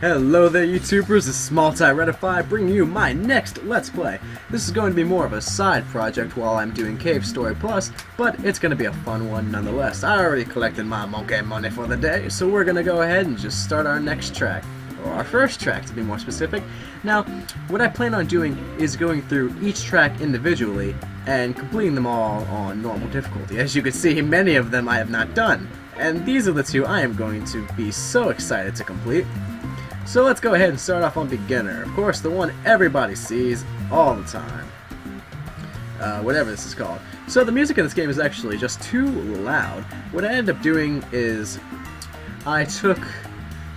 Hello there YouTubers, this is SmallTyRedify bringing you my next Let's Play. This is going to be more of a side project while I'm doing Cave Story Plus, but it's going to be a fun one nonetheless. I already collected my monkey money for the day, so we're going to go ahead and just start our next track. Or our first track to be more specific. Now, what I plan on doing is going through each track individually and completing them all on normal difficulty. As you can see, many of them I have not done, and these are the two I am going to be so excited to complete. So let's go ahead and start off on beginner. Of course, the one everybody sees all the time. Whatever this is called. So the music in this game is actually just too loud. What I ended up doing is I took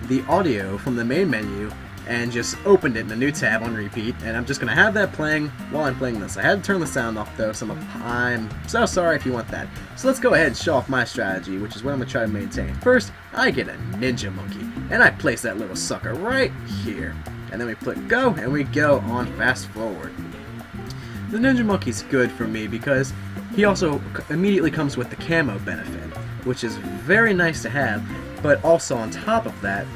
the audio from the main menu and just opened it in a new tab on repeat, and I'm just going to have that playing while I'm playing this. I had to turn the sound off though, so I'm so sorry if you want that. So let's go ahead and show off my strategy, which is what I'm going to try to maintain. First, I get a ninja monkey, and I place that little sucker right here. And then we click go, and we go on fast forward. The ninja monkey's good for me because he also immediately comes with the camo benefit, which is very nice to have, but also on top of that,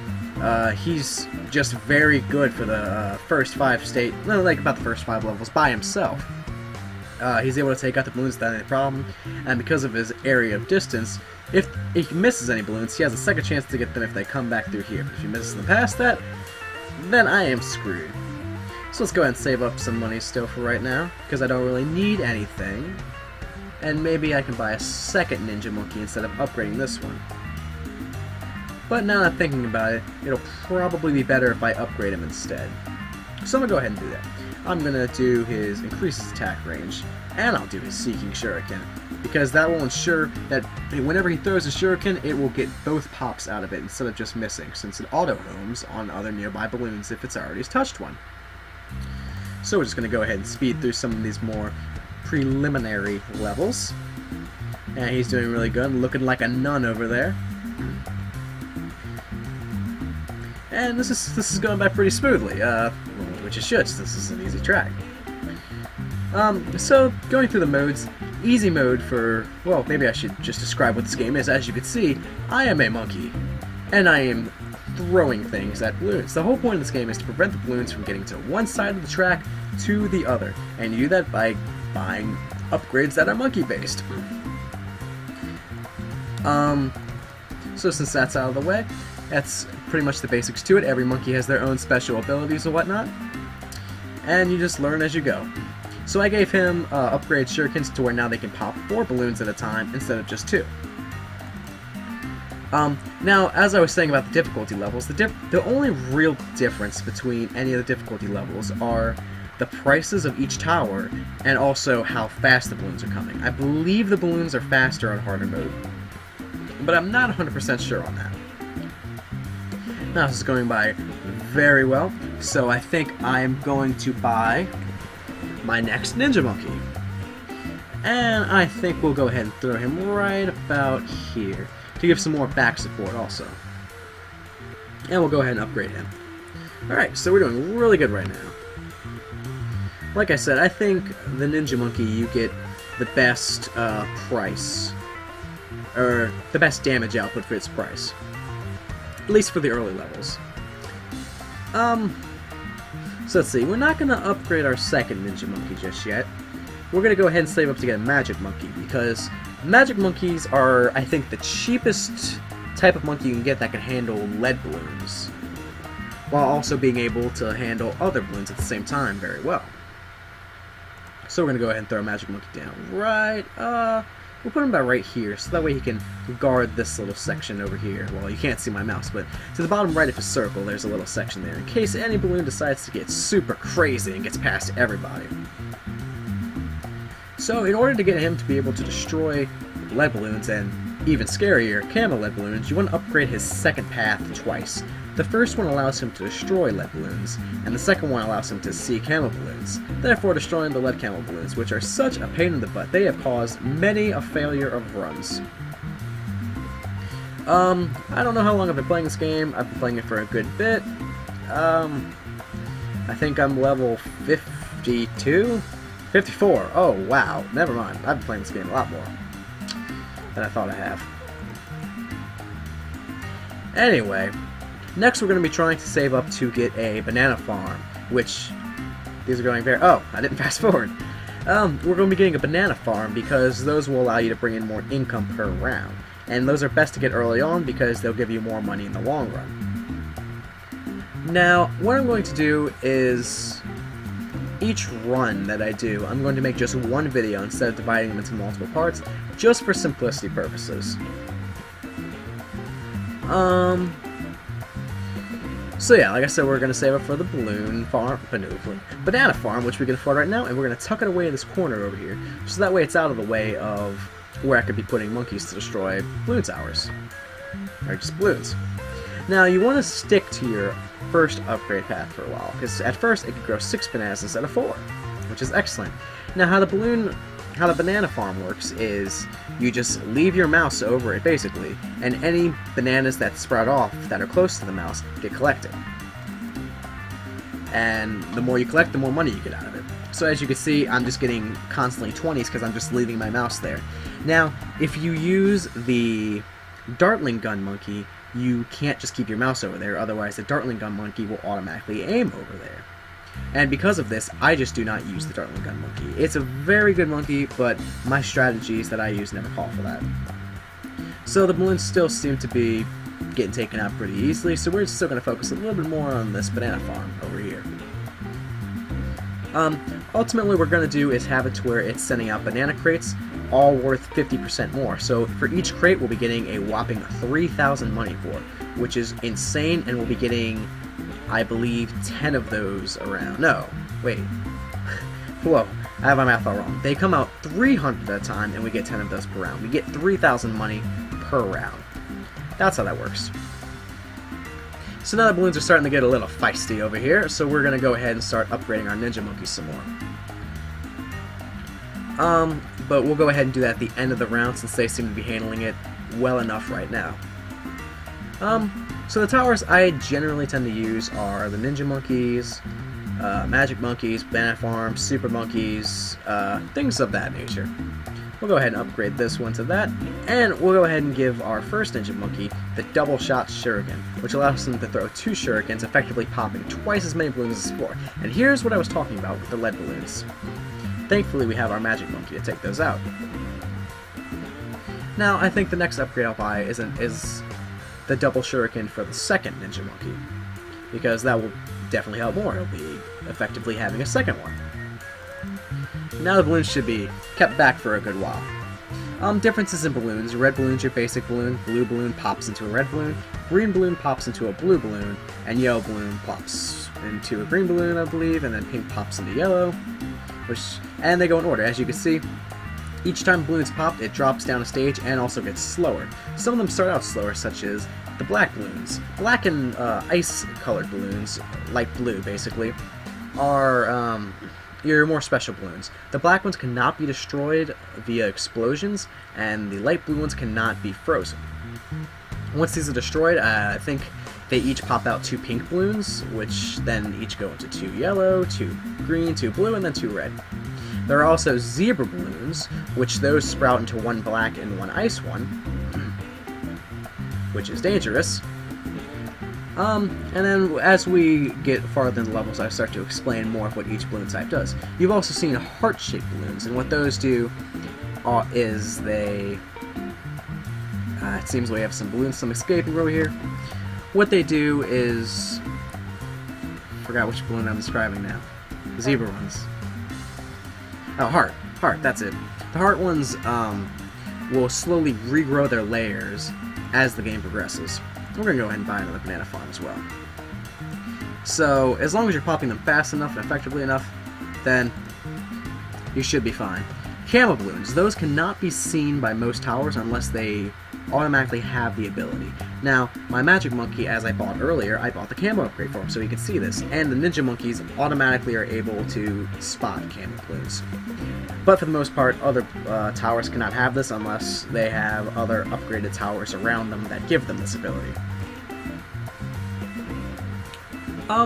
he's just very good for the first about the first 5 levels by himself. He's able to take out the balloons without any problem, and because of his area of distance, if he misses any balloons, he has a second chance to get them if they come back through here. But if he misses them past that, then I am screwed. So let's go ahead and save up some money still for right now, because I don't really need anything. And maybe I can buy a second ninja monkey instead of upgrading this one. But now that I'm thinking about it, it'll probably be better if I upgrade him instead. So I'm going to go ahead and do that. I'm going to do his increases attack range, and I'll do his Seeking Shuriken, because that will ensure that whenever he throws a shuriken, it will get both pops out of it instead of just missing, since it auto-homes on other nearby balloons if it's already touched one. So we're just going to go ahead and speed through some of these more preliminary levels. And he's doing really good, looking like a nun over there. And this is going by pretty smoothly, which it should, since this is an easy track. So, going through the modes, easy mode for, well, maybe I should just describe what this game is. As you can see, I am a monkey, and I am throwing things at balloons. The whole point of this game is to prevent the balloons from getting to one side of the track to the other, and you do that by buying upgrades that are monkey-based. So since that's out of the way, that's pretty much the basics to it. Every monkey has their own special abilities and whatnot, and you just learn as you go. So I gave him upgrade shurikens to where now they can pop 4 balloons at a time instead of just 2. Now, as I was saying about the difficulty levels, the only real difference between any of the difficulty levels are the prices of each tower and also how fast the balloons are coming. I believe the balloons are faster on harder mode, but I'm not 100% sure on that. Now this is going by very well, so I think I'm going to buy my next ninja monkey. And I think we'll go ahead and throw him right about here to give some more back support also. And we'll go ahead and upgrade him. Alright, so we're doing really good right now. Like I said, I think the ninja monkey, you get the best price, or the best damage output for its price. At least for the early levels. So let's see, we're not going to upgrade our second ninja monkey just yet. We're going to go ahead and save up to get a magic monkey, because magic monkeys are, I think, the cheapest type of monkey you can get that can handle lead balloons, while also being able to handle other balloons at the same time very well. So we're going to go ahead and throw a magic monkey down right, we'll put him about right here, so that way he can guard this little section over here. Well, you can't see my mouse, but to the bottom right of his circle, there's a little section there, in case any balloon decides to get super crazy and gets past everybody. So, in order to get him to be able to destroy lead balloons, and even scarier, camo lead balloons, you want to upgrade his second path twice. The first one allows him to destroy lead balloons, and the second one allows him to see camo balloons, therefore destroying the lead camo balloons, which are such a pain in the butt. They have caused many a failure of runs. I don't know how long I've been playing this game. I've been playing it for a good bit. I think I'm level 52? 54. Oh, wow. Never mind. I've been playing this game a lot more than I thought I have. Anyway, Next, we're going to be trying to save up to get a banana farm, which these are going very... Oh, I didn't fast forward. We're going to be getting a banana farm because those will allow you to bring in more income per round. And those are best to get early on because they'll give you more money in the long run. Now, what I'm going to do is... each run that I do, I'm going to make just one video instead of dividing them into multiple parts, just for simplicity purposes. So yeah, like I said, we're going to save up for the balloon farm, banana farm, which we can afford right now, and we're going to tuck it away in this corner over here, so that way it's out of the way of where I could be putting monkeys to destroy balloon towers, or just balloons. Now, you want to stick to your first upgrade path for a while, because at first it could grow 6 bananas instead of 4, which is excellent. Now, how the banana farm works is you just leave your mouse over it, basically, and any bananas that sprout off that are close to the mouse get collected. And the more you collect, the more money you get out of it. So as you can see, I'm just getting constantly 20s because I'm just leaving my mouse there. Now, if you use the Dartling Gun Monkey, you can't just keep your mouse over there, otherwise the Dartling Gun Monkey will automatically aim over there. And because of this, I just do not use the Dartling Gun Monkey. It's a very good monkey, but my strategies that I use never call for that. So the balloons still seem to be getting taken out pretty easily, so we're still going to focus a little bit more on this banana farm over here. Ultimately, what we're going to do is have it to where it's sending out banana crates, all worth 50% more. So for each crate, we'll be getting a whopping 3,000 money for, which is insane, and we'll be getting, I believe, 10 of those around. No, wait. Whoa, I have my math all wrong. They come out 300 at a time, and we get 10 of those per round. We get 3,000 money per round. That's how that works. So now the balloons are starting to get a little feisty over here, so we're going to go ahead and start upgrading our ninja monkeys some more. But we'll go ahead and do that at the end of the round since they seem to be handling it well enough right now. So the towers I generally tend to use are the ninja monkeys, magic monkeys, banana farms, super monkeys, things of that nature. We'll go ahead and upgrade this one to that, and we'll go ahead and give our first ninja monkey the double shot shuriken, which allows him to throw 2 shurikens, effectively popping twice as many balloons as before. And here's what I was talking about with the lead balloons. Thankfully, we have our magic monkey to take those out. Now, I think the next upgrade I'll buy is the double shuriken for the second ninja monkey, because that will definitely help more. It'll be effectively having a second one. Now the balloons should be kept back for a good while. Differences in balloons. Red balloon's your basic balloon, blue balloon pops into a red balloon, green balloon pops into a blue balloon, and yellow balloon pops into a green balloon, I believe, and then pink pops into yellow. And they go in order. As you can see, each time balloons pop, it drops down a stage and also gets slower. Some of them start out slower, such as the black balloons. Black and ice-colored balloons, light blue basically, are your more special balloons. The black ones cannot be destroyed via explosions, and the light blue ones cannot be frozen. Once these are destroyed, I think they each pop out 2 pink balloons, which then each go into 2 yellow, 2 green, 2 blue, and then 2 red. There are also zebra balloons, which those sprout into 1 black and 1 ice one, which is dangerous. And then as we get farther in the levels, I start to explain more of what each balloon type does. You've also seen heart-shaped balloons, and what those do is they... it seems we have some balloons, some escaping over here. What they do is... forgot which balloon I'm describing now. The zebra ones. Oh, heart. Heart, that's it. The heart ones will slowly regrow their layers as the game progresses. We're going to go ahead and buy another banana farm as well. So, as long as you're popping them fast enough and effectively enough, then you should be fine. Camo balloons, those cannot be seen by most towers unless they automatically have the ability. Now, my magic monkey, as I bought earlier, I bought the camo upgrade for him so he can see this, and the ninja monkeys automatically are able to spot camo balloons. But for the most part, other towers cannot have this unless they have other upgraded towers around them that give them this ability.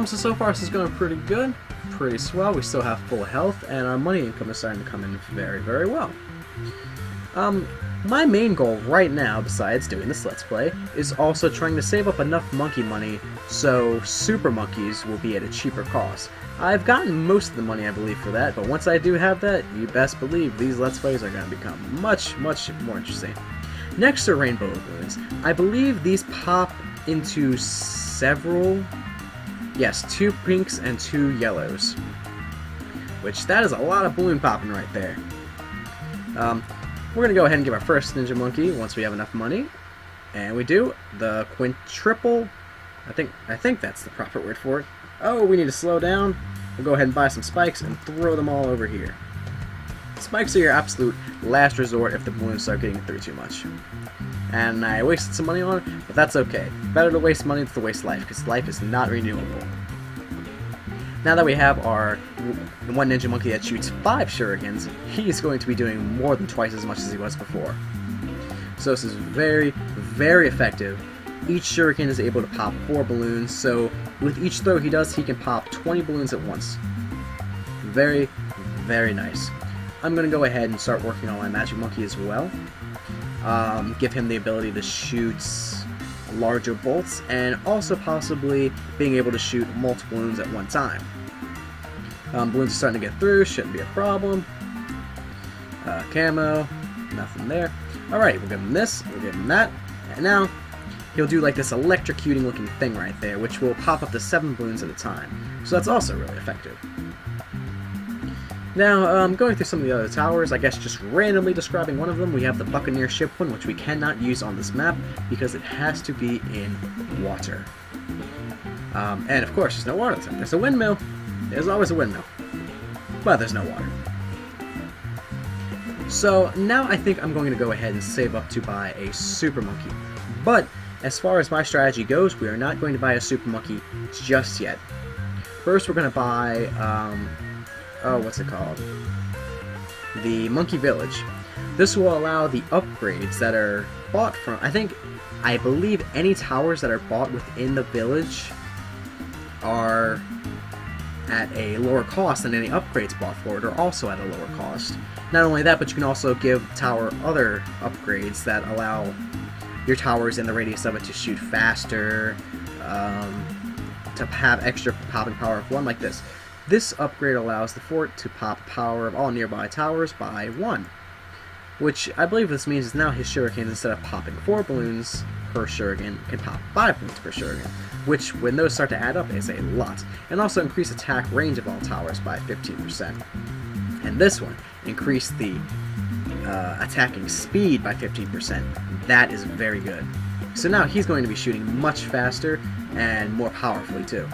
So far this is going pretty good, pretty swell. We still have full health, and our money income is starting to come in very, very well. My main goal right now, besides doing this Let's Play, is also trying to save up enough monkey money so super monkeys will be at a cheaper cost. I've gotten most of the money, I believe, for that, but once I do have that, you best believe these Let's Plays are going to become much, much more interesting. Next are rainbow balloons. I believe these pop into several... Yes, 2 pinks and 2 yellows. Which, that is a lot of balloon popping right there. We're going to go ahead and give our first ninja monkey once we have enough money. And we do. The quintuple... I think that's the proper word for it. Oh, we need to slow down. We'll go ahead and buy some spikes and throw them all over here. Spikes are your absolute last resort if the balloons start getting through too much. And I wasted some money on it, but that's okay. Better to waste money than to waste life, because life is not renewable. Now that we have our one ninja monkey that shoots 5 shurikens, he's going to be doing more than twice as much as he was before. So this is very, very effective. Each shuriken is able to pop 4 balloons, so with each throw he does, he can pop 20 balloons at once. Very, very nice. I'm going to go ahead and start working on my magic monkey as well. Give him the ability to shoot larger bolts, and also possibly being able to shoot multiple balloons at one time. Balloons are starting to get through, shouldn't be a problem. Camo, nothing there. Alright, we'll give him this, we'll give him that, and now he'll do like this electrocuting looking thing right there, which will pop up to 7 balloons at a time. So that's also really effective. Now, going through some of the other towers, I guess just randomly describing one of them, we have the Buccaneer ship one, which we cannot use on this map because it has to be in water. And of course, there's no water. There's a windmill. There's always a windmill. But there's no water. So now I think I'm going to go ahead and save up to buy a super monkey. But as far as my strategy goes, we are not going to buy a super monkey just yet. First, we're going to buy... what's it called? The Monkey Village. This will allow the upgrades that are bought from... I believe any towers that are bought within the village are at a lower cost than any upgrades bought for it are also at a lower cost. Not only that, but you can also give the tower other upgrades that allow your towers in the radius of it to shoot faster, to have extra popping power of 1 like this. This upgrade allows the fort to pop power of all nearby towers by 1. Which I believe this means is now his shurikens, instead of popping 4 balloons per shuriken, can pop 5 balloons per shuriken. Which, when those start to add up, is a lot. And also increase attack range of all towers by 15%. And this one, increase the attacking speed by 15%. That is very good. So now he's going to be shooting much faster and more powerfully too.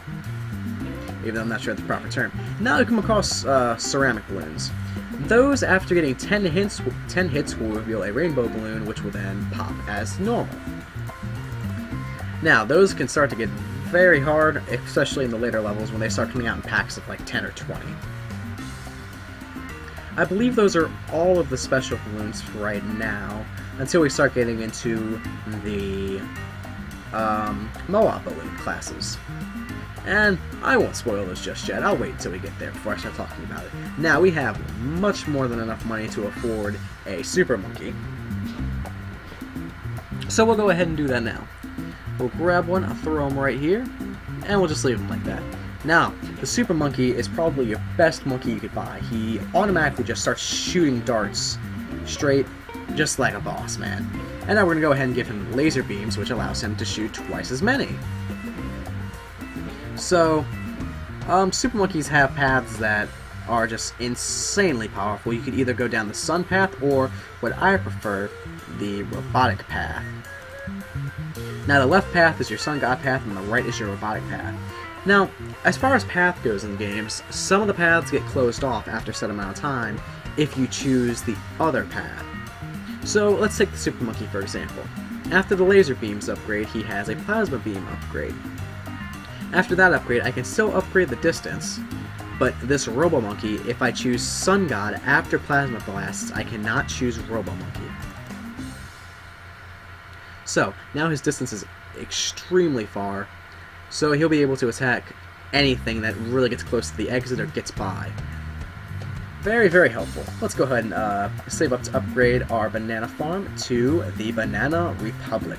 Even though I'm not sure of the proper term. Now we come across ceramic balloons. Those, after getting 10 hits, will reveal a rainbow balloon, which will then pop as normal. Now, those can start to get very hard, especially in the later levels when they start coming out in packs of like 10 or 20. I believe those are all of the special balloons right now, until we start getting into the Moab balloon classes. And I won't spoil those just yet. I'll wait until we get there before I start talking about it. Now, we have much more than enough money to afford a super monkey. So we'll go ahead and do that now. We'll grab one, I'll throw him right here, and we'll just leave him like that. Now, the super monkey is probably your best monkey you could buy. He automatically just starts shooting darts straight, just like a boss, man. And now we're going to go ahead and give him laser beams, which allows him to shoot twice as many. So, super monkeys have paths that are just insanely powerful. You could either go down the sun path, or what I prefer, the robotic path. Now, the left path is your sun god path, and the right is your robotic path. Now, as far as path goes in games, some of the paths get closed off after a set amount of time if you choose the other path. So, let's take the super monkey for example. After the laser beams upgrade, he has a plasma beam upgrade. After that upgrade, I can still upgrade the distance, but this Robo Monkey, if I choose Sun God after Plasma Blasts, I cannot choose Robo Monkey. So, now his distance is extremely far, so he'll be able to attack anything that really gets close to the exit or gets by. Very, very helpful. Let's go ahead and save up to upgrade our banana farm to the Banana Republic.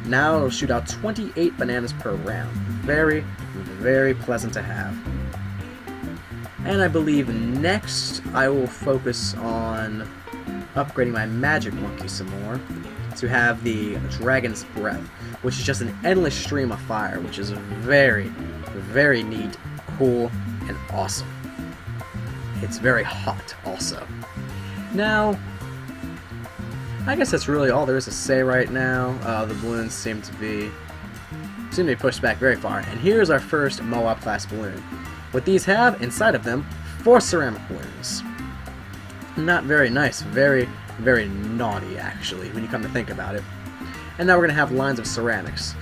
Now it'll shoot out 28 bananas per round. Very, very pleasant to have. And I believe next I will focus on upgrading my magic monkey some more to have the Dragon's Breath, which is just an endless stream of fire, which is very, very neat, cool, and awesome. It's very hot also. Now, I guess that's really all there is to say right now. The balloons seem to be pushed back very far. And here's our first Moab class balloon. What these have inside of them, 4 ceramic balloons. Not very nice, very, very naughty actually, when you come to think about it. And now we're going to have lines of ceramics.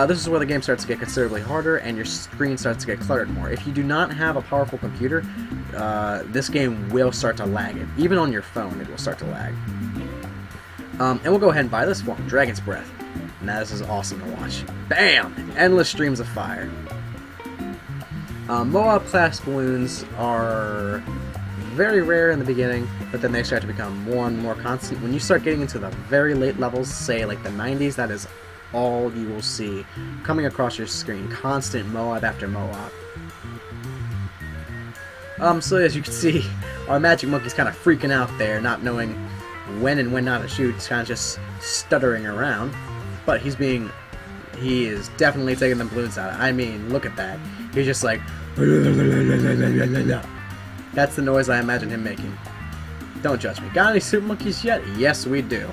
This is where the game starts to get considerably harder and your screen starts to get cluttered more. If you do not have a powerful computer, this game will start to lag it. Even on your phone, it will start to lag. And we'll go ahead and buy this one, Dragon's Breath. Now this is awesome to watch. Bam! Endless streams of fire. Moab class balloons are very rare in the beginning, but then they start to become more and more constant. When you start getting into the very late levels, say like the 90s, that is all you will see coming across your screen. Constant Moab after Moab. So as you can see, our magic monkey's kind of freaking out there, not knowing when and when not to shoot. He's kind of just stuttering around, but he is definitely taking the balloons out. I mean, look at that. He's just like, that's the noise I imagine him making. Don't judge me. Got any super monkeys yet? Yes, we do.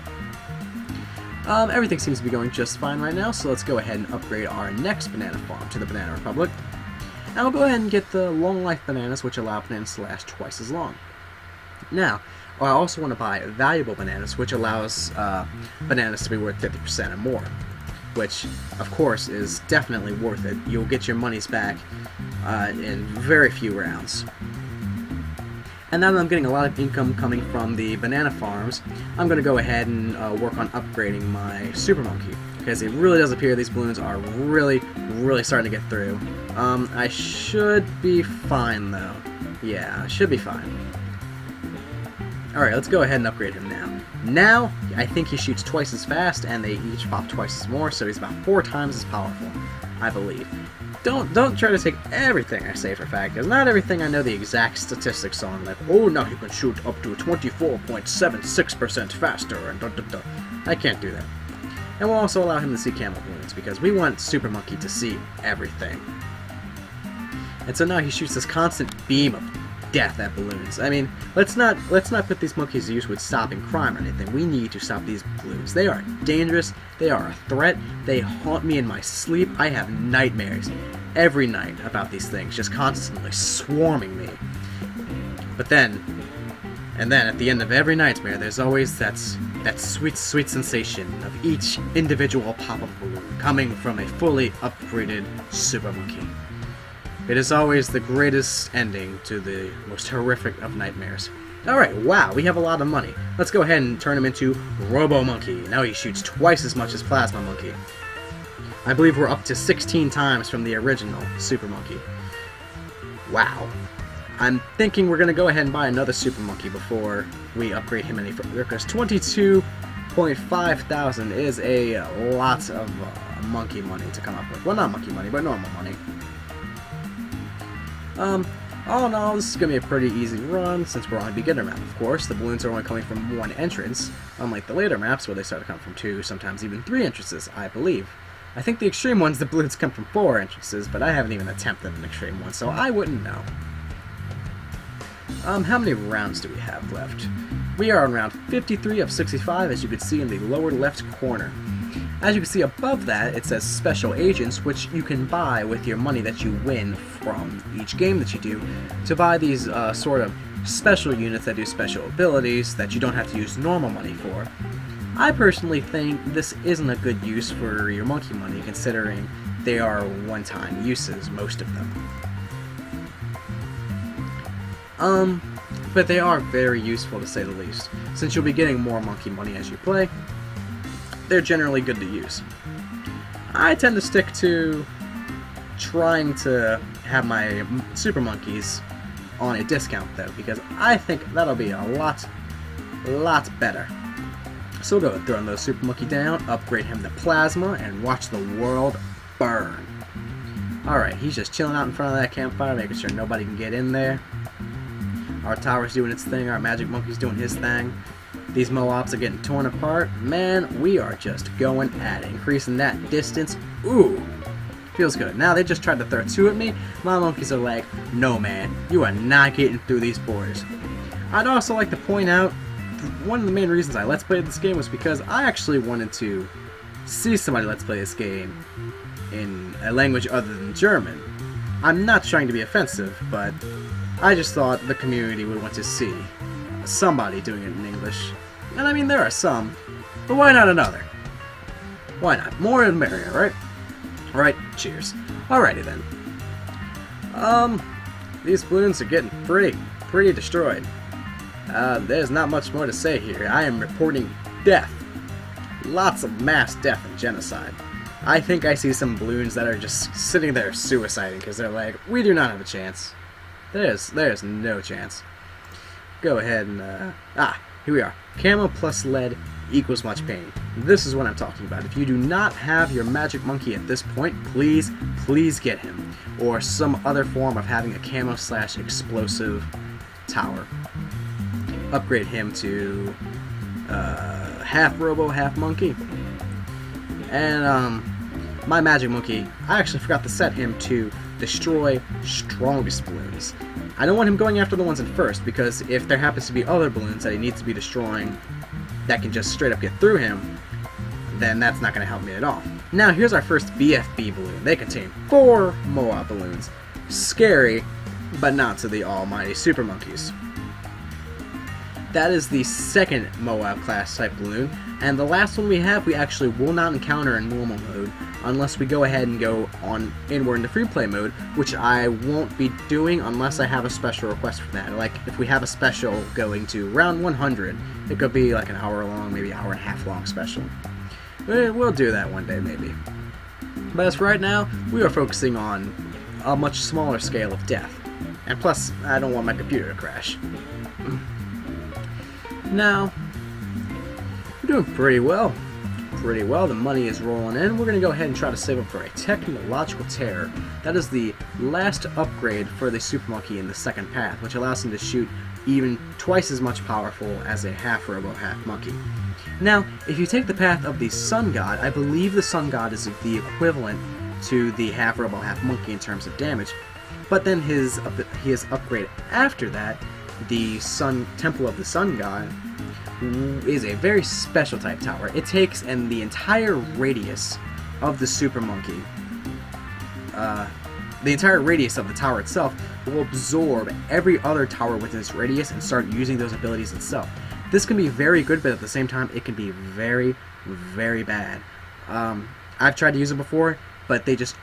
Everything seems to be going just fine right now, so let's go ahead and upgrade our next banana farm to the Banana Republic. And we'll go ahead and get the long life bananas, which allow bananas to last twice as long. Now, I also want to buy valuable bananas, which allows bananas to be worth 50% or more, which, of course, is definitely worth it. You'll get your monies back in very few rounds. And now that I'm getting a lot of income coming from the banana farms, I'm going to go ahead and work on upgrading my Super Monkey, because it really does appear these balloons are really, really starting to get through. I should be fine, though. Yeah, I should be fine. Alright, let's go ahead and upgrade him now. Now, I think he shoots twice as fast, and they each pop twice as more, so he's about 4 times as powerful, I believe. Don't try to take everything I say for fact, because not everything I know the exact statistics on, like, oh, now he can shoot up to 24.76% faster, and I can't do that. And we'll also allow him to see camel balloons, because we want Super Monkey to see everything. And so now he shoots this constant beam of death at balloons. I mean, let's not put these monkeys to use with stopping crime or anything. We need to stop these balloons. They are dangerous. They are a threat. They haunt me in my sleep. I have nightmares every night about these things, just constantly swarming me. But then at the end of every nightmare, there's always that sweet, sweet sensation of each individual pop-up balloon coming from a fully upgraded Super Monkey. It is always the greatest ending to the most horrific of nightmares. Alright, wow, we have a lot of money. Let's go ahead and turn him into Robo Monkey. Now he shoots twice as much as Plasma Monkey. I believe we're up to 16 times from the original Super Monkey. Wow. I'm thinking we're going to go ahead and buy another Super Monkey before we upgrade him any further, because 22.5 thousand is a lot of monkey money to come up with. Well, not monkey money, but normal money. All in all, this is going to be a pretty easy run, since we're on a beginner map, of course. The balloons are only coming from 1 entrance, unlike the later maps where they start to come from 2, sometimes even 3 entrances, I believe. I think the extreme ones, the balloons come from 4 entrances, but I haven't even attempted an extreme one, so I wouldn't know. How many rounds do we have left? We are on round 53 of 65, as you can see in the lower left corner. As you can see above that, it says Special Agents, which you can buy with your money that you win from each game that you do, to buy these sort of special units that do special abilities that you don't have to use normal money for. I personally think this isn't a good use for your monkey money, considering they are one-time uses, most of them. But they are very useful, to say the least. Since you'll be getting more monkey money as you play, they're generally good to use. I tend to stick to trying to have my Super Monkeys on a discount though, because I think that'll be a lot better. So we'll go and throw those Super Monkey down, upgrade him to Plasma, and watch the world burn. Alright, he's just chilling out in front of that campfire, making sure nobody can get in there. Our tower's doing its thing, our Magic Monkey's doing his thing. These Moabs are getting torn apart. Man, we are just going at it, increasing that distance. Ooh, feels good. Now they just tried to throw two at me. My monkeys are like, no man, you are not getting through these borders. I'd also like to point out, one of the main reasons I Let's Played this game was because I actually wanted to see somebody Let's Play this game in a language other than German. I'm not trying to be offensive, but I just thought the community would want to see somebody doing it in English. And I mean, there are some, but why not another? Why not? More and merrier, right? Right, cheers. Alrighty then. These balloons are getting pretty destroyed. There's not much more to say here. I am reporting death. Lots of mass death and genocide. I think I see some balloons that are just sitting there suiciding because they're like, we do not have a chance. There's no chance. Go ahead and, here we are. Camo plus lead equals much pain. This is what I'm talking about. If you do not have your Magic Monkey at this point, please get him. Or some other form of having a camo / explosive tower. Upgrade him to half robo, half monkey. And my Magic Monkey, I actually forgot to set him to destroy strongest balloons. I don't want him going after the ones in first, because if there happens to be other balloons that he needs to be destroying that can just straight up get through him, then that's not going to help me at all. Now here's our first BFB balloon. They contain 4 Moab balloons. Scary, but not to the almighty Super Monkeys. That is the second Moab class type balloon, and the last one we have we actually will not encounter in normal mode unless we go ahead and go on inward into free play mode, which I won't be doing unless I have a special request for that. Like if we have a special going to round 100, it could be like an hour long, maybe hour and a half long special. We'll do that one day maybe. But as for right now, we are focusing on a much smaller scale of death. And plus, I don't want my computer to crash. Now, we're doing pretty well. The money is rolling in. We're going to go ahead and try to save up for a technological terror. That is the last upgrade for the Super Monkey in the second path, which allows him to shoot even twice as much powerful as a half robo, half monkey. Now, if you take the path of the Sun God, I believe the Sun God is the equivalent to the half robo, half monkey in terms of damage. But then his upgrade after that, the Temple of the Sun God, is a very special type tower. It takes and the entire radius of the Super Monkey, the entire radius of the tower itself will absorb every other tower within its radius and start using those abilities itself. This can be very good, but at the same time it can be very, very bad. I've tried to use it before, but they just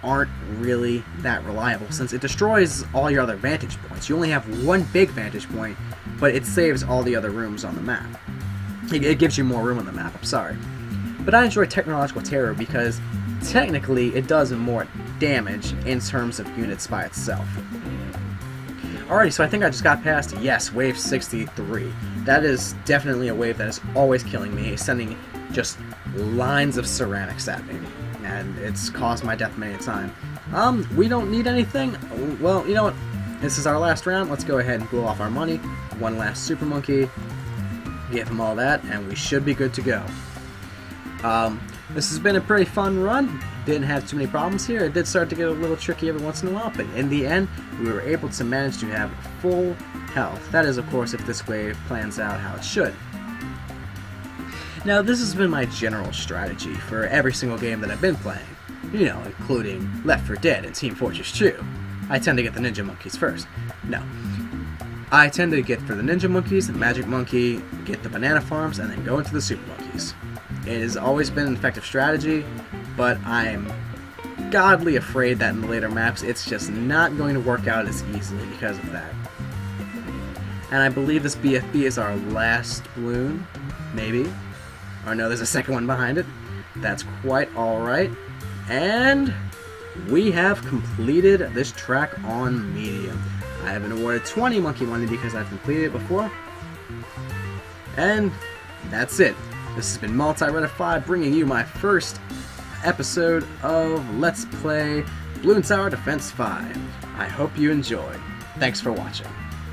aren't really that reliable since it destroys all your other vantage points. You only have one big vantage point, but it saves all the other rooms on the map. It gives you more room on the map, I'm sorry. But I enjoy Technological Terror because technically it does more damage in terms of units by itself. Alrighty, so I think I just got past, yes, wave 63. That is definitely a wave that is always killing me, sending just lines of ceramics at me. And it's caused my death many a time. We don't need anything. Well, you know what? This is our last round. Let's go ahead and blow off our money. One last Super Monkey. Give him all that, and we should be good to go. This has been a pretty fun run. Didn't have too many problems here. It did start to get a little tricky every once in a while, but in the end, we were able to manage to have full health. That is, of course, if this wave plans out how it should. Now, this has been my general strategy for every single game that I've been playing, you know, including Left 4 Dead and Team Fortress 2. I tend to get the Ninja Monkeys first. No. I tend to get for the Ninja Monkeys, the Magic Monkey, get the Banana Farms, and then go into the Super Monkeys. It has always been an effective strategy, but I'm godly afraid that in the later maps, it's just not going to work out as easily because of that. And I believe this BFB is our last balloon, maybe. Or no, there's a second one behind it. That's quite alright. And we have completed this track on medium. I have been awarded 20 monkey money because I've completed it before. And that's it. This has been Multi-Redify, bringing you my first episode of Let's Play Bloon Tower Defense 5. I hope you enjoyed. Thanks for watching.